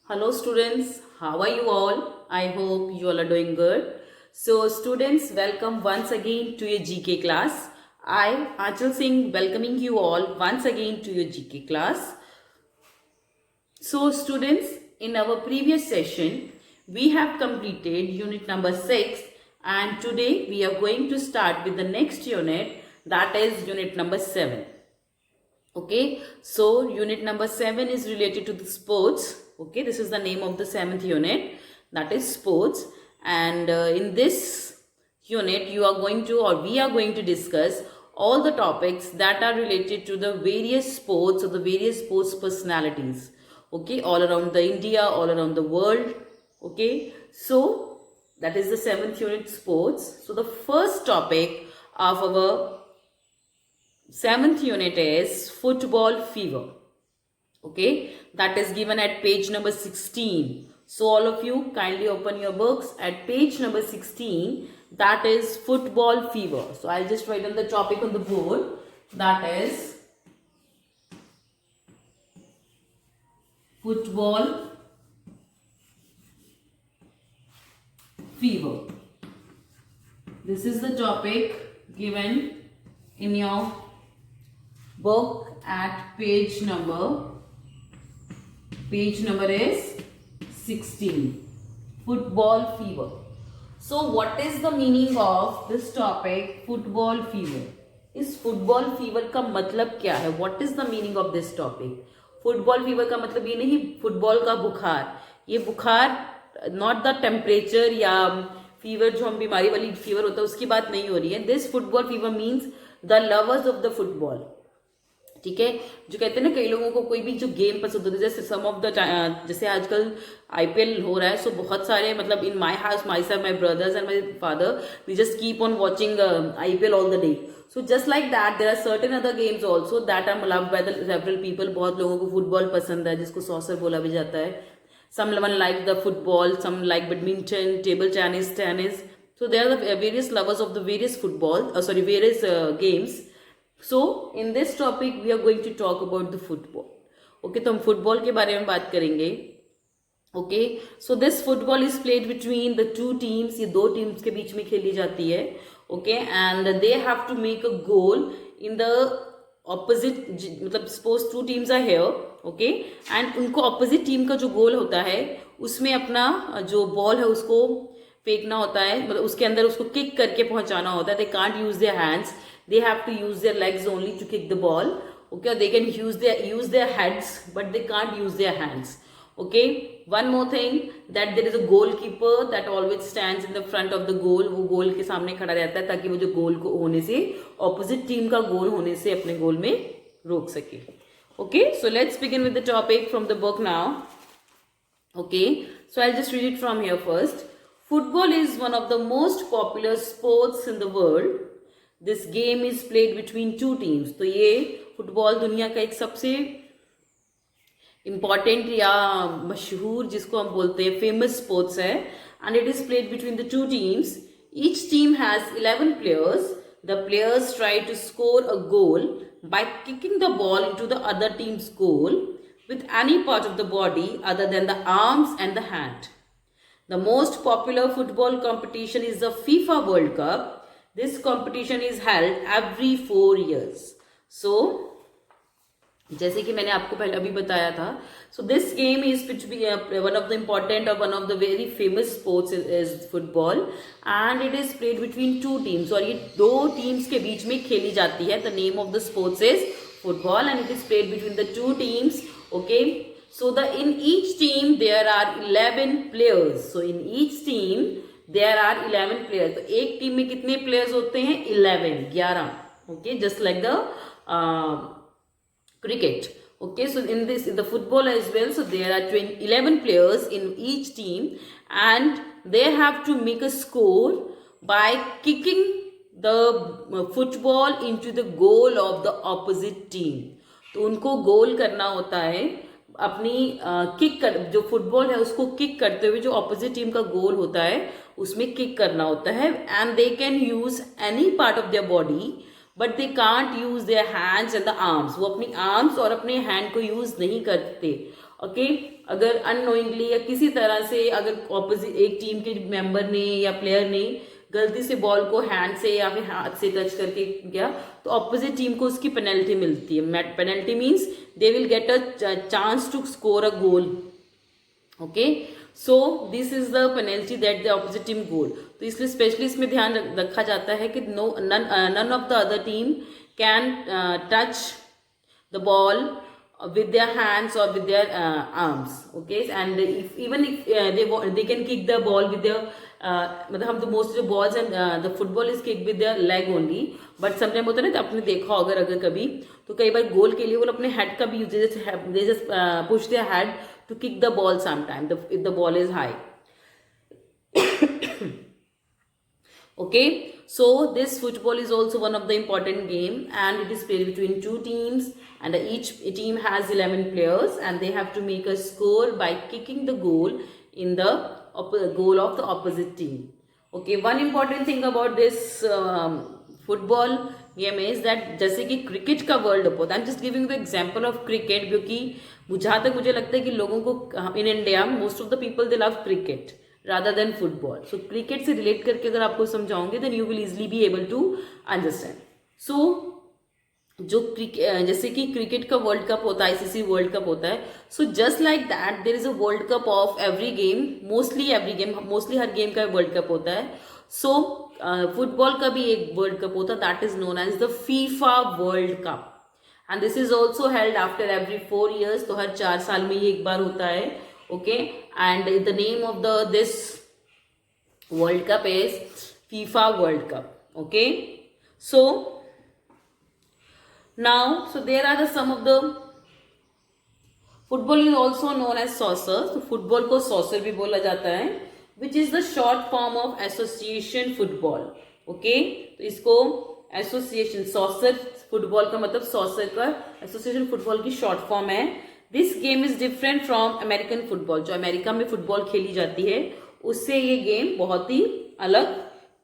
Hello students, how are you all? I hope you all are doing good. So students, welcome once again to your GK class. I, Achal Singh, welcoming you all once again to your GK class. So students, in our previous session, we have completed unit number 6 and today we are going to start with the next unit, that is unit number 7. Okay, so unit number 7 is related to the sports. Okay, this is the name of the 7th unit, that is sports. And in this unit you are going to, or we are going to discuss all the topics that are related to the various sports or the various sports personalities. Okay, all around the India, all around the world. Okay, so that is the 7th unit, sports. So the first topic of our 7th unit is football fever. Okay, that is given at page number 16. So all of you kindly open your books at page number 16. That is football fever. So I'll just write on the topic on the board. That is football fever. This is the topic given in your book at page number is 16, football fever. So what is the meaning of this topic, football fever? इस football fever का मतलब क्या है? What is the meaning of this topic? Football fever का मतलब ये नहीं football का बुखार, ये बुखार not the temperature या फीवर जो हम बीमारी वाली फीवर होता है उसकी बात नहीं हो रही है. This football fever means the lovers of the football. ठीक है, जो कहते हैं ना कई लोगों को कोई भी जो गेम पसंद होता है, जैसे सम ऑफ द जैसे आजकल आईपीएल हो रहा है, सो बहुत सारे मतलब in my house myself my brothers and my father we just keep on watching IPL all the day. So just like that there are certain other games also that are loved by the several people. बहुत लोगों को football पसंद है जिसको saucer बोला भी जाता है. Some one like the football, some like badminton, table tennis. So there are the various lovers of the various various games. So in this topic we are going to talk about the football. Okay, तो हम football के बारे में बात करेंगे. Okay, so this football is played between the two teams. ये दो teams के बीच में खेली जाती है. Okay, and they have to make a goal in the opposite, मतलब suppose two teams are here. Okay, and उनको opposite team का जो गोल होता है उसमें अपना जो बॉल है उसको फेंकना होता है, मतलब उसके अंदर उसको किक करके पहुंचाना होता है. दे can't use their hands, they have to use their legs only to kick the ball. Okay, they can use their heads but they can't use their hands. Okay, one more thing, that there is a goalkeeper that always stands in the front of the goal. वो गोल के सामने खड़ा रहता है ताकि वो जो गोल को होने से, opposite team का गोल होने से अपने गोल में रोक सके. Okay, so let's begin with the topic from the book now. Okay, so I'll just read it from here first. Football is one of the most popular sports in the world. This game is played between two teams. तो ये football दुनिया का एक सबसे important या मशहूर जिसको हम बोलते हैं फेमस स्पोर्ट्स है. And it is played between the two teams. Each team has 11 players. The players try to score a goal by kicking the ball into the other team's goal with any part of the body other than the arms and the hand. The most popular football competition is the FIFA World Cup. This competition is held every 4 years. So, जैसे कि मैंने आपको पहले अभी बताया था, so this game is one of the important or one of the very famous sports is football and it is played between two teams. और ये दो teams के बीच में खेली जाती है. The name of the sports is football and it is played between the two teams. Okay, so in each team there are 11 players. So in each team there are 11 players. तो एक team में कितने players होते हैं? 11. Okay, just like the cricket. Okay, so in the football as well, so there are 11 players in each team and they have to make a score by kicking the football into the goal of the opposite team. तो उनको गोल करना होता है अपनी kick कर, जो football है उसको किक करते हुए जो ऑपोजिट टीम का गोल होता है उसमें किक करना होता है. And they can use any part of their body but they can't use their hands and the arms. वो अपनी आर्म्स और अपने हैंड को यूज नहीं करते. ओके अगर अननोइंगली या किसी तरह से अगर ऑपोजिट एक टीम के मेंबर ने या प्लेयर ने गलती से बॉल को हैंड से या फिर हाथ से टच करके गया तो ऑपोजिट टीम को उसकी पेनल्टी मिलती है. Penalty means they will get a chance to score a goal. Okay so this is the penalty that the opposite team goal. तो इसलिए स्पेशली इसमें ध्यान रखा जाता है कि none of the other team can touch the ball with their hands or with their arms. Okay, and if they can kick the ball with their मतलब हम तो mostly balls and the football is kick with their leg only. But sometime होता है ना, तो आपने देखा अगर कभी तो कई बार गोल के लिए वो अपने हेड का भी use they just push their head to kick the ball sometime if the ball is high. Okay, so this football is also one of the important game and it is played between two teams and each team has 11 players and they have to make a score by kicking the goal in the goal of the opposite team. Okay, one important thing about this football game is that जैसे कि cricket का world cup होता है, I am just giving the example of cricket क्योंकि जहाँ तक मुझे लगता है कि लोगों को in India most of the people they love cricket rather than football. So cricket से रिलेट करके अगर आपको समझाऊंगे then you will easily be able to understand. So जो जैसे कि क्रिकेट का वर्ल्ड कप होता है, आईसीसी वर्ल्ड कप होता है, so just like that there is a world cup of every game. Mostly हर गेम का वर्ल्ड कप होता है. सो फुटबॉल का भी एक वर्ल्ड कप होता है that is known as the FIFA world cup and this is also held after every 4 years. तो हर 4 साल में ये एक बार होता है. Okay, and the name of this World Cup is FIFA World Cup. Okay, so now there are some of the football is also known as soccer. So football को soccer भी बोला जाता है, which is the short form of association football. Okay, तो इसको association soccer football का मतलब soccer का association football की short form है. This game is different from American football. जो अमेरिका में फुटबॉल खेली जाती है उससे ये गेम बहुत ही अलग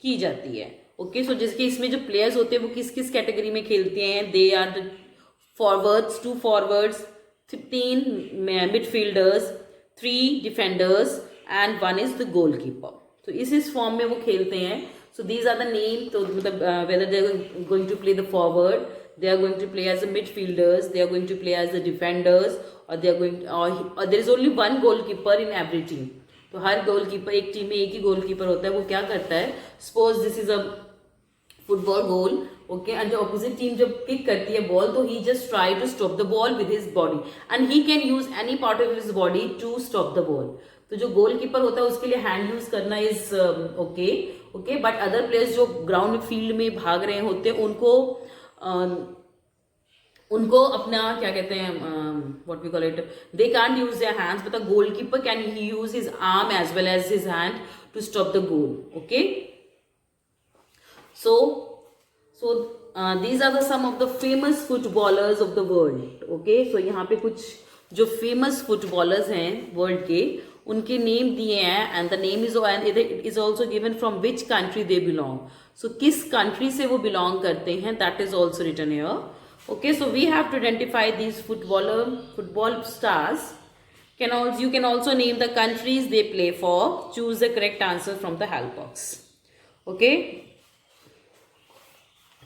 की जाती है. ओके सो जिसके इसमें जो प्लेयर्स होते हैं वो किस किस कैटेगरी में खेलते हैं. They are the forwards, 2 forwards, 3 midfielders, 3 defenders and 1 is the goalkeeper. तो इस फॉर्म में वो खेलते हैं. So these are the name. तो मतलब whether they are going to play the forward, they are going to play as the midfielders, they are going to play as the defenders, or they are going to, or there is only one goalkeeper in every team. तो हर goalkeeper, एक team में एक ही goalkeeper होता है. वो क्या करता है, suppose this is a football goal. Okay and जो ऑपोजिट टीम जब किक करती है बॉल तो he just try to stop the ball with his body and he can use any part of his body to stop the ball. तो जो goalkeeper होता है उसके लिए हैंड यूज करना is okay but other players जो ground field में भाग रहे होते हैं उनको अपना क्या कहते हैं, what we call it, they can't use their hands but the goalkeeper can he use his arm as well as his hand to stop the goal. Okay so these are the some of the famous footballers of the world. Okay so यहाँ पे कुछ जो famous footballers हैं world के उनके name दिए हैं and the name is also given from which country they belong. So किस कंट्री से वो बिलोंग करते हैं that is also written here. Okay so we have to identify these football stars. You can also name the countries they play for. Choose the correct answer from the help box. Okay.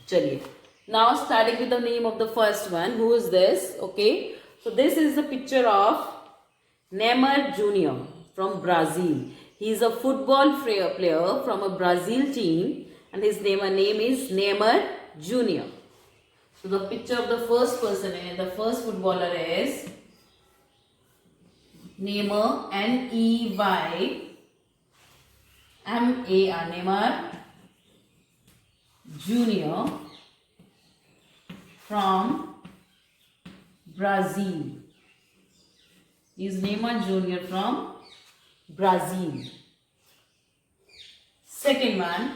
चलिए now starting with the name of the first one. Who is this? Okay, so this is the picture of Neymar Jr. from Brazil. He is a football player from a Brazil team and his name is Neymar Jr. So the picture of the first person and the first footballer is Neymar, Neymar, Neymar Jr. from Brazil. He is Neymar Jr. from Brazil. Second one.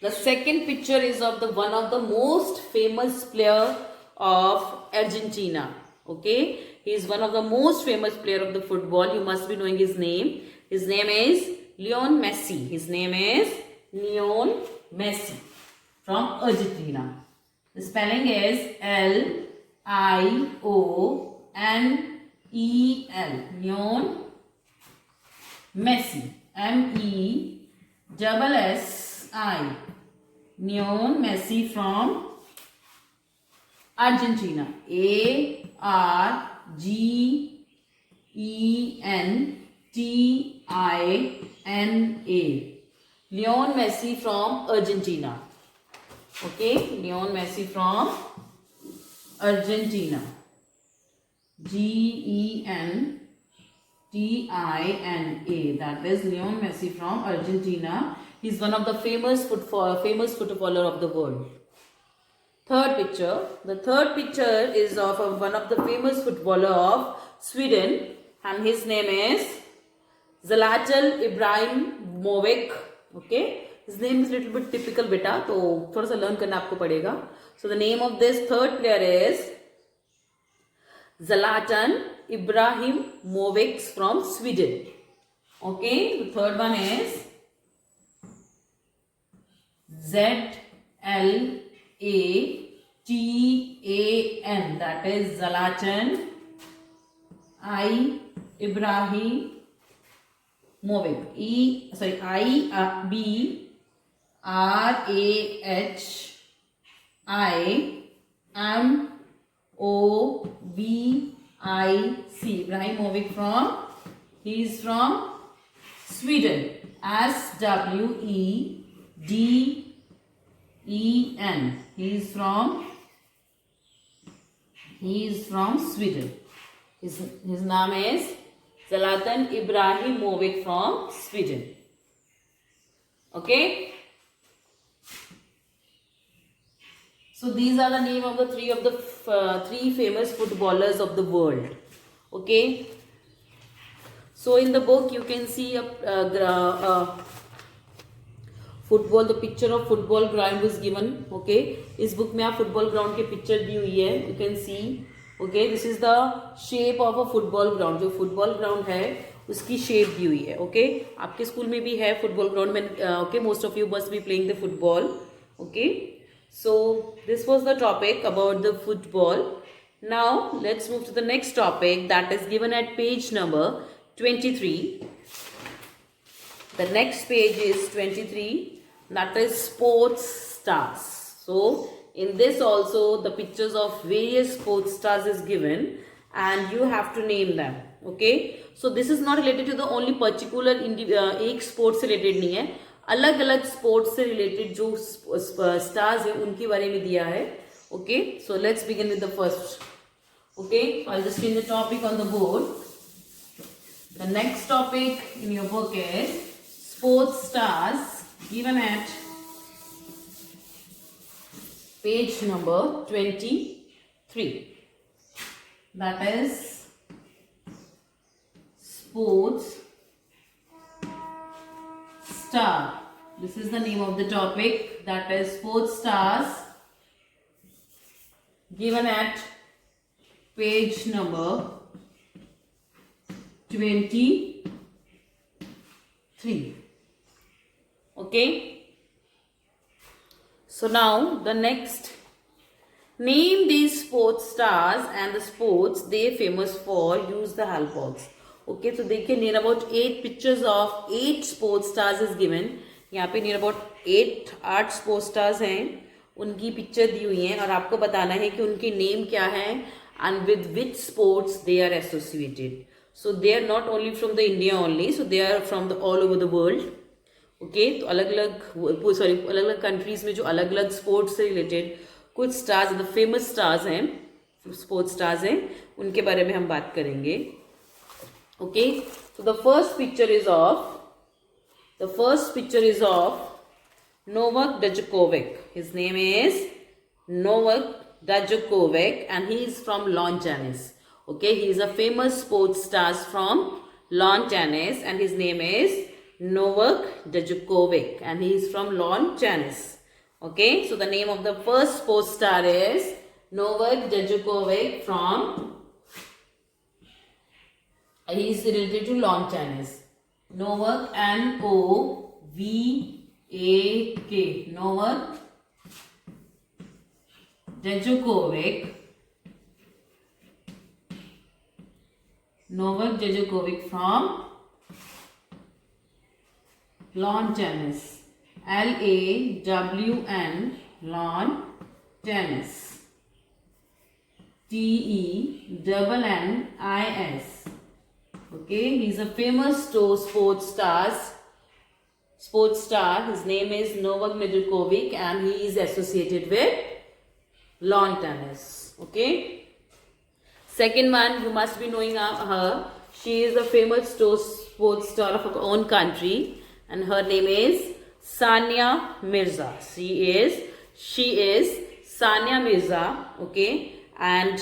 The second picture is of the one of the most famous player of Argentina. Okay, he is one of the most famous player of the football. You must be knowing his name. His name is Lionel Messi. His name is Lionel Messi from Argentina. The spelling is L Lionel Messi. MESSI. Lionel Messi from Argentina. ARGENTINA. Lionel Messi from Argentina. Okay, Lionel Messi from Argentina. GENTINA. That is Lionel Messi from Argentina. He's one of the famous footballer of the world. Third picture. The third picture is of one of the famous footballer of Sweden, and his name is Zlatan Ibrahimovic. Okay, his name is little bit typical beta, तो थोड़ा सा learn करना आपको पड़ेगा. So the name of this third player is Zlatan Ibrahimovic from Sweden. Okay, the third one is ZLATAN. That is Zlatan Ibrahimovic. Ibrahimovic he is from Sweden. SWEDEN. He is from Sweden. His name is Zlatan Ibrahimovic from Sweden. Okay. So these are the name of the three famous footballers of the world. Okay. So in the book you can see football, the picture of football ground was given. Okay, इस book में आप football ground की picture दी हुई है. You can see. Okay, this is the shape of a football ground. जो football ground है उसकी shape दी हुई है. ओके, आपके स्कूल में भी है फुटबॉल ग्राउंड में. Okay, most of you must be playing the football. Okay, so this was the topic about the football. Now let's move to the next topic that is given at page number 23. The next page is 23, that is sports stars. So in this also the pictures of various sports stars is given and you have to name them. Okay, so this is not related to the only particular एक sports से related नहीं है, अलग अलग sports से related जो stars है उनके बारे में दिया है. Okay, so let's begin with the first. Okay, I'll just change the topic on the board. The next topic in your book is sports stars, given at page number 23. That is sports star. This is the name of the topic, that is sports stars, given at page number 23. Okay, so now the next, name these sports stars and the sports they famous for, use the help box. Okay, so देखिए near about 8 pictures of 8 sports stars is given. यहाँ पे near about 8 sports stars हैं, उनकी picture दी हुई है और आपको बताना है कि उनके नेम क्या है and with which sports they are associated. So they are not only from the India only, so they are from the all over the world. Okay, तो अलग अलग कंट्रीज में जो अलग अलग स्पोर्ट्स से रिलेटेड कुछ स्टार्स, द फेमस स्टार्स हैं, स्पोर्ट्स स्टार्स हैं, उनके बारे में हम बात करेंगे. ओके, तो the first picture is of Novak Djokovic. His name is Novak Djokovic and he is from lawn tennis. Okay, he is a famous sports star from lawn tennis and his name is Novak Djokovic and he is from lawn tennis. Okay, so the name of the first sports star is Novak Djokovic from, he is related to lawn tennis. Novak, Novak Djokovic Novak Djokovic from lawn tennis. LAWN lawn tennis. TENNIS. Okay, he's a famous sports star. His name is Novak Djokovic and he is associated with lawn tennis. Okay. Second one, you must be knowing her. She is a famous sports star of her own country and her name is Sania Mirza. She is Sania Mirza. Okay, and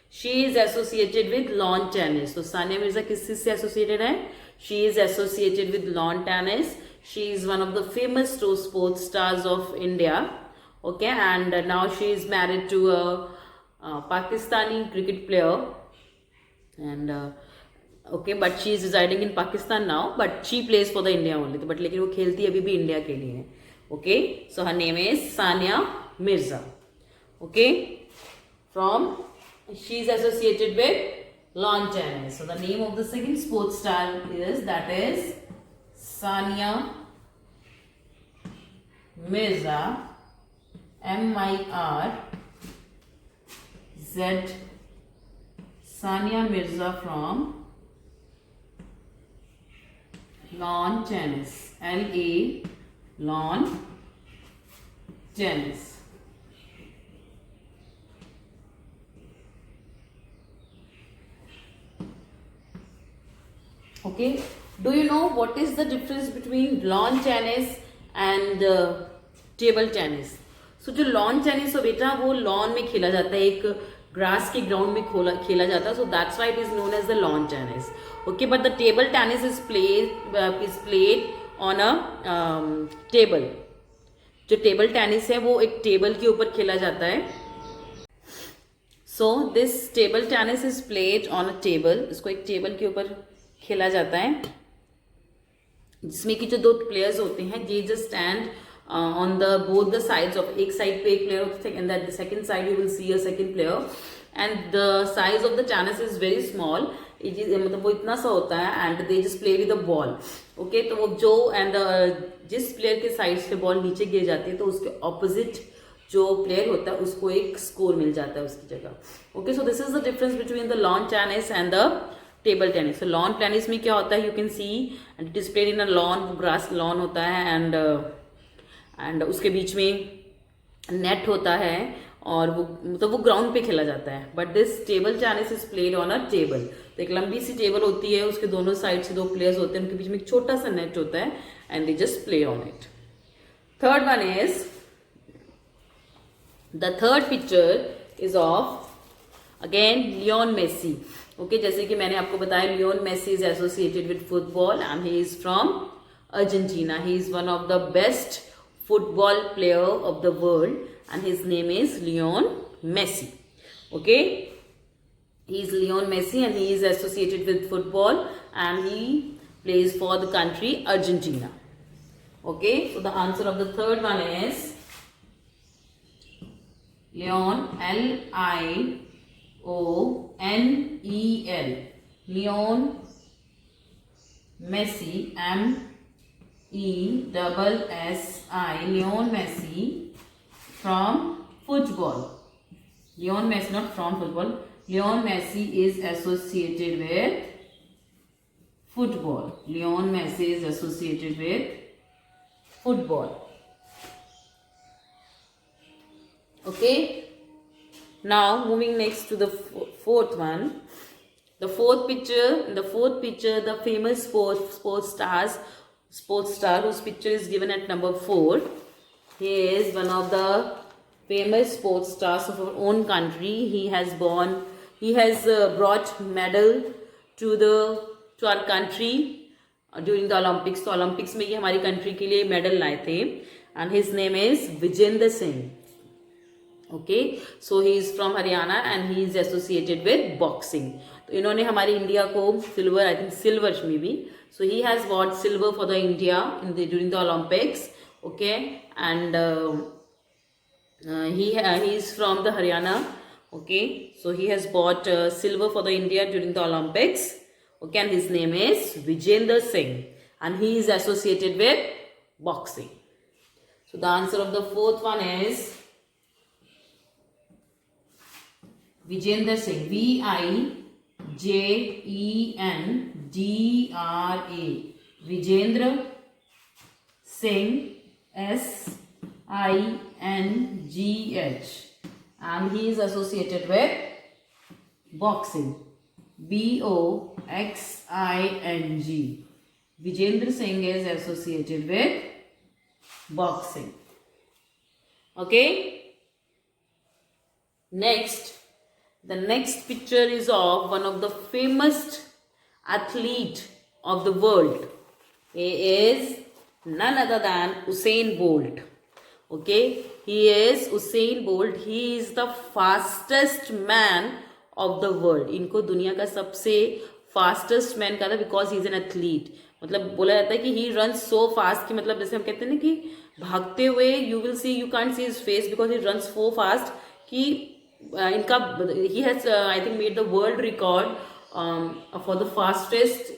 she is associated with lawn tennis. So Sania Mirza किस चीज से associated है? She is associated with lawn tennis. She is one of the famous sports stars of India. Okay, and now she is married to a Pakistani cricket player, and okay, but she is residing in Pakistan now, but she plays for the India only. But लेकिन वो खेलती अभी भी India के लिए है. Okay, so her name is Sania Mirza. Okay, she is associated with lawn tennis. So the name of the second sports star is Sania Mirza. MIRZ. Sania Mirza from lawn tennis. LA lawn tennis. Okay, do you know what is the difference between lawn tennis and table tennis? So जो lawn tennis हो बेटा वो lawn में खेला जाता है, एक grass के ground में खेला जाता है. So that's why it is known as the lawn tennis. Okay, but the table tennis is played on a table. जो table tennis है वो एक table के ऊपर खेला जाता है. So this table tennis is played on a table. इसको एक table के ऊपर खेला जाता है जिसमें कि जो दो प्लेयर्स होते हैं they just stand on the both the sides of एक साइड पे एक प्लेयर होता है and that the second side you will see a second player and the size of the tennis is very small. मतलब वो इतना सा होता है and they just play with the ball. Okay, तो वो जो and जिस प्लेयर के साइड से बॉल नीचे गिर जाती है तो उसके ऑपोजिट जो प्लेयर होता है उसको एक स्कोर मिल जाता है उसकी जगह. Okay, so this is the difference between the lawn tennis and the table tennis. Lawn tennis में क्या होता है, you can see and it is played in a lawn, grass lawn होता है एंड उसके बीच में नेट होता है और वो मतलब वो ग्राउंड पे खेला जाता है. But this table tennis is played on a table. तो एक लंबी सी टेबल होती है, उसके दोनों साइड से दो प्लेयर्स होते हैं, उनके बीच में एक छोटा सा नेट होता है and they just play on it. Third one is the third picture is of again Leon Messi. Okay, जैसे कि मैंने आपको बताया Leon Messi is associated with football and he is from Argentina. He is one of the best football player of the world and his name is Leon Messi. Okay, he is Lionel Messi and he is associated with football and he plays for the country Argentina. Okay, so the answer of the third one is Lionel, Lionel, Lionel Messi, MESSI, Lionel Messi from football. Lionel Messi, not from football. Lionel Messi is associated with football. Lionel Messi is associated with football. Okay. Now moving next to the fourth one. The fourth picture, the famous sports star whose picture is given at number 4. He is one of the famous sports stars of our own country. He has brought medal to our country during the Olympics. तो Olympics में ये हमारी country के लिए medal लाए थे and his name is Vijender Singh. Okay, so he is from Haryana and he is associated with boxing. तो इन्होंने हमारी इंडिया को silver में भी, so he has brought silver for the India during the Olympics. Okay, and he is from the Haryana Okay, so he has bought silver for the India during the Olympics. Okay, and his name is Vijender Singh, and he is associated with boxing. So the answer of the fourth one is Vijender Singh. Vijendra. Vijendra Singh. Singh. And he is associated with boxing. Boxing. Vijendra Singh is associated with boxing. Okay. Next, the next picture is of one of the famous athlete of the world. He is none other than Usain Bolt. Okay, he is Usain Bolt. He is the fastest man of the world. इनको दुनिया का सबसे fastest man कहा था because he is an athlete. मतलब बोला जाता है कि he runs so fast कि मतलब जैसे हम कहते हैं ना कि भागते हुए you will see, you can't see his face because he runs so fast कि इनका he has I think made the world record for the fastest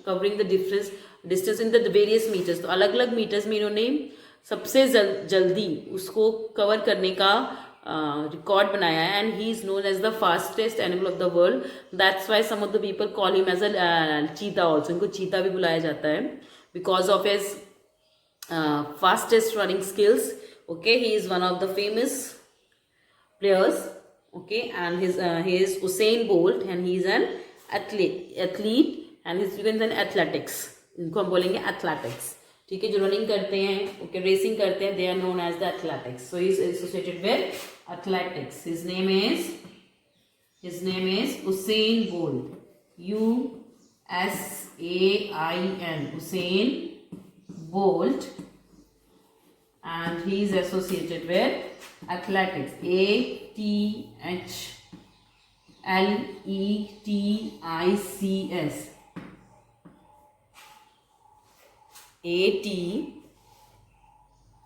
covering the distance in the various meters. तो अलग अलग meters में इन्होंने सबसे जल्दी उसको कवर करने का रिकॉर्ड बनाया है. And he is known as the fastest animal of the world. That's why some of the people call him as a cheetah also. इनको चीता भी बुलाया जाता है because of his fastest running skills. Okay, he is one of the famous players. Okay, and he is Usain Bolt and he is an athlete and his is an athletics. इनको हम बोलेंगे athletics. ठीक है, जो running करते हैं, okay, racing करते हैं, they are known as the athletics. So he is associated with athletics. His name is Usain Bolt. USAIN, Usain Bolt, and he is associated with athletics. ATHLETICS.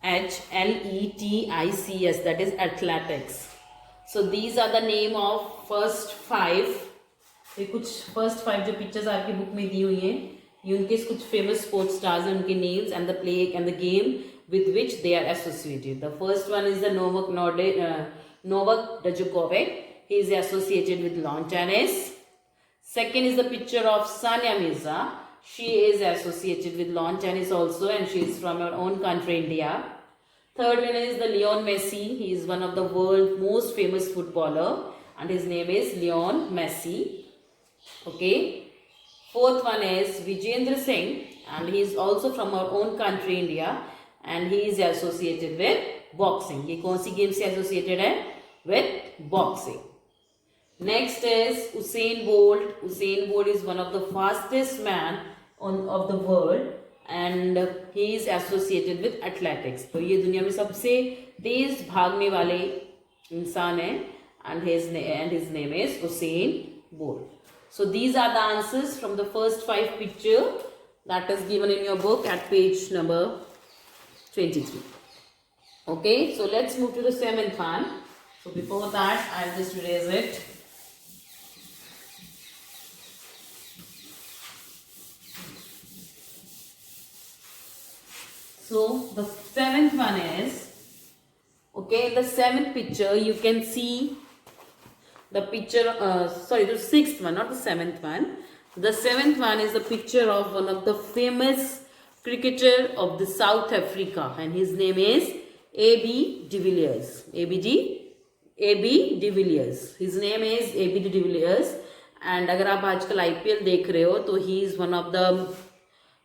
ATHLETICS, that is athletics. So these are the name of first 5. ये कुछ first 5 जो pictures आपकी book में दी हुई हैं, ये उनके कुछ फेमस स्पोर्ट्स स्टार्स हैं, उनके names and the play and the game with which they are associated. The first one is the Novak Djokovic. He is associated with lawn tennis. Second is the picture of Sania Mirza. She is associated with lawn tennis also, and she is from our own country, India. Third one is the Lionel Messi. He is one of the world's most famous footballer, and his name is Lionel Messi. Okay. Fourth one is Vijender Singh, and he is also from our own country, India, and he is associated with boxing. ये कौन सी game से associated है? With boxing. Next is Usain Bolt. Usain Bolt is one of the fastest man of the world, and he is associated with athletics. तो ये दुनिया में सबसे तेज भागने वाले इंसान है, and his name is Usain Bolt. So these are the answers from the first 5 picture that is given in your book at page number 23. Okay, so let's move to the 7th one. So before that, I'll just erase it. So the 7th one is, okay, the 7th picture you can see the picture, the 6th one, not the 7th one. The 7th one is the picture of one of the famous cricketer of the South Africa, and his name is AB de Villiers. AB de Villiers. His name is AB de Villiers. And अगर आप आजकल IPL देख रहे हो तो he is one of the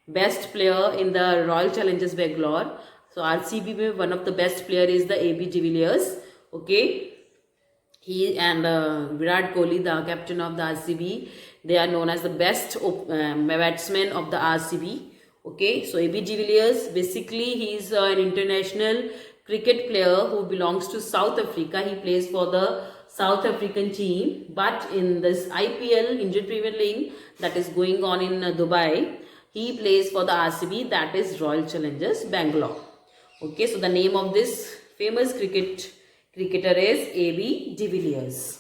best player in the Royal Challengers Bangalore. So RCB में one of the best player is the AB de Villiers. Okay. He and Virat Kohli, the captain of the RCB, they are known as the best batsmen of the RCB. Okay, so AB de Villiers, basically he is an international cricket player who belongs to South Africa. He plays for the South African team, but in this IPL, Indian Premier League, that is going on in Dubai, he plays for the RCB, that is Royal Challengers Bangalore. Okay, so the name of this famous cricketer is AB de Villiers.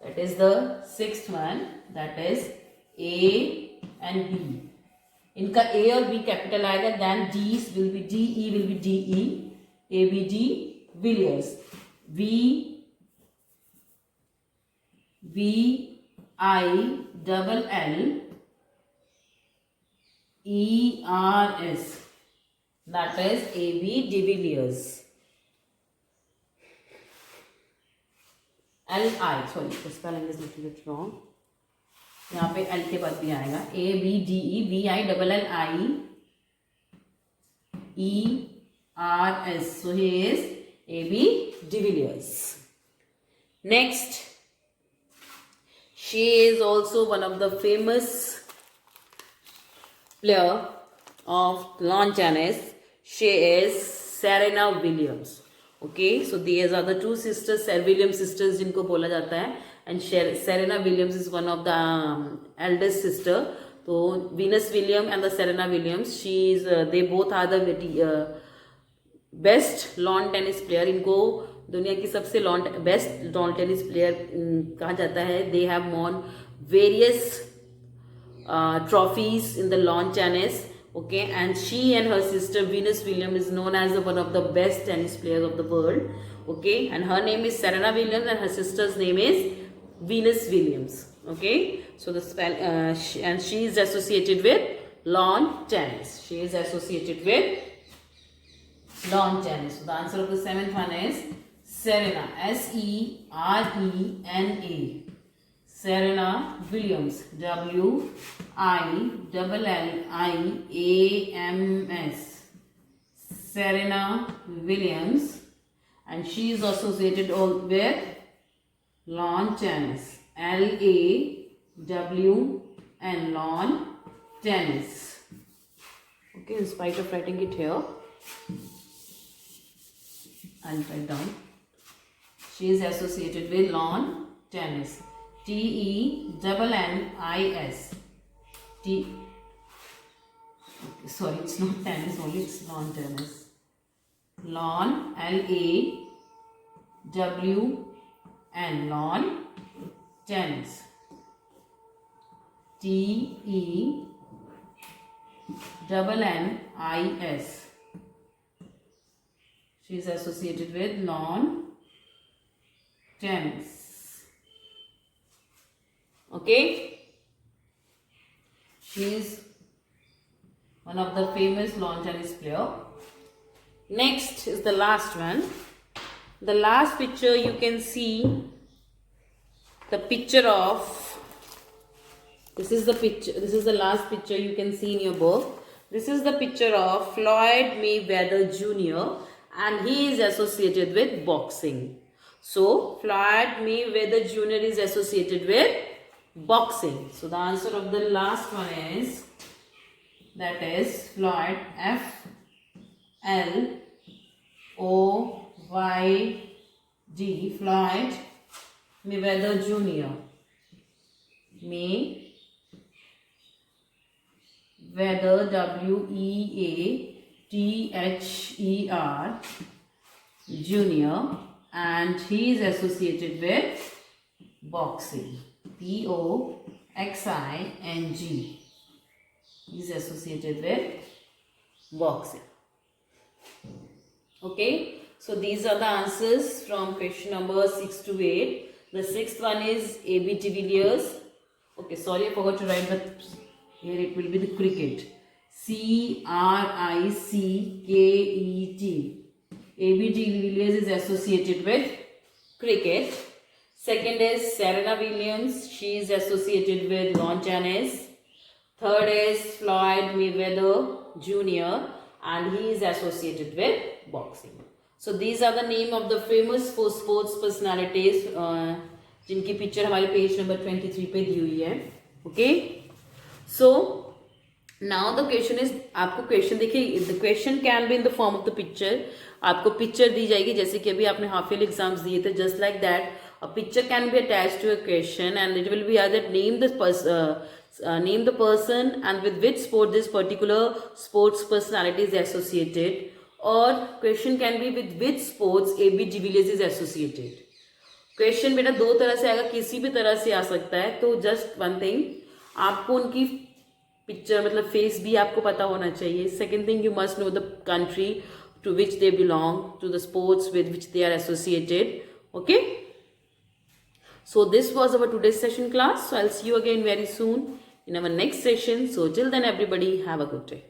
That is the sixth one. That is A and B. इनका A और B capital आएगा. Then D's will be DE will be DE. ABD Villiers. VILLERS. That is AB de Villiers. LI, sorry, the spelling is little bit wrong. यहाँ पे L के बाद भी आएगा. ABDE VILLIEERS. So he is AB de Villiers. Next, she is also one of the famous player of lawn tennis. She is Serena Williams. Okay, so these are the two sisters, Williams sisters जिनको बोला जाता है. And Serena Williams is one of the eldest sister. So Venus Williams and the Serena Williams, they both are the best lawn tennis player. इनको दुनिया की सबसे best lawn tennis player कहा जाता है. They have won various trophies in the lawn tennis. Okay, and she and her sister Venus Williams is known as one of the best tennis players of the world. Okay, and her name is Serena Williams and her sister's name is Venus Williams. Okay, so and she is associated with lawn tennis. She is associated with lawn tennis. So the answer of the seventh one is Serena. SERENA. Serena Williams. WILLIAMS. Serena Williams. And she is associated with lawn tennis. LAWN. Lawn tennis. Okay, in spite of writing it here, I'll write down. She is associated with lawn tennis. TENNIS. Sorry, it's not tennis only, it's lawn tennis. Lawn, LAWN, lawn tennis. TENNIS. She is associated with lawn tennis. Okay, she is one of the famous lawn tennis player. Next is the last one. The last picture you can see the picture of, this is the picture, this is the last picture you can see in your book. This is the picture of Floyd Mayweather Jr. and he is associated with boxing. So Floyd Mayweather Jr. is associated with boxing. So the answer of the last one is, that is Floyd, FLOYD, Floyd Mayweather Jr. Mayweather, WEATHER Jr. and he is associated with boxing. BOXING. He is associated with boxing. Okay, so these are the answers from question number 6 to 8. The sixth one is AB de Villiers. Okay, sorry, I forgot to write, but here it will be the cricket. CRICKET. AB de Villiers is associated with cricket. Second is Serena Williams. She is associated with lawn tennis. Third is Floyd Mayweather Jr. and he is associated with boxing. So these are the name of the famous sports personalities जिनकी picture हमारे page number 23 पे दी हुई है. Okay, so now the question is, आपको question देखिए, the question can be in the form of the picture. आपको picture दी जाएगी जैसे कि अभी आपने हाफ ईयर एग्जाम्स दिए थे, just like that a picture can be attached to a question and it will be either name the person and with which sport this particular sports personality is associated, or question can be with which sports AB de Villiers is associated. Question बेटा दो तरह से आएगा, किसी भी तरह से आ सकता है। तो जस्ट वन थिंग, आपको उनकी पिक्चर मतलब फेस भी आपको पता होना चाहिए। Second thing, you must know the country to which they belong, to the sports with which they are associated. Okay, so this was our today's session class. So I'll see you again very soon in our next session. So till then everybody have a good day.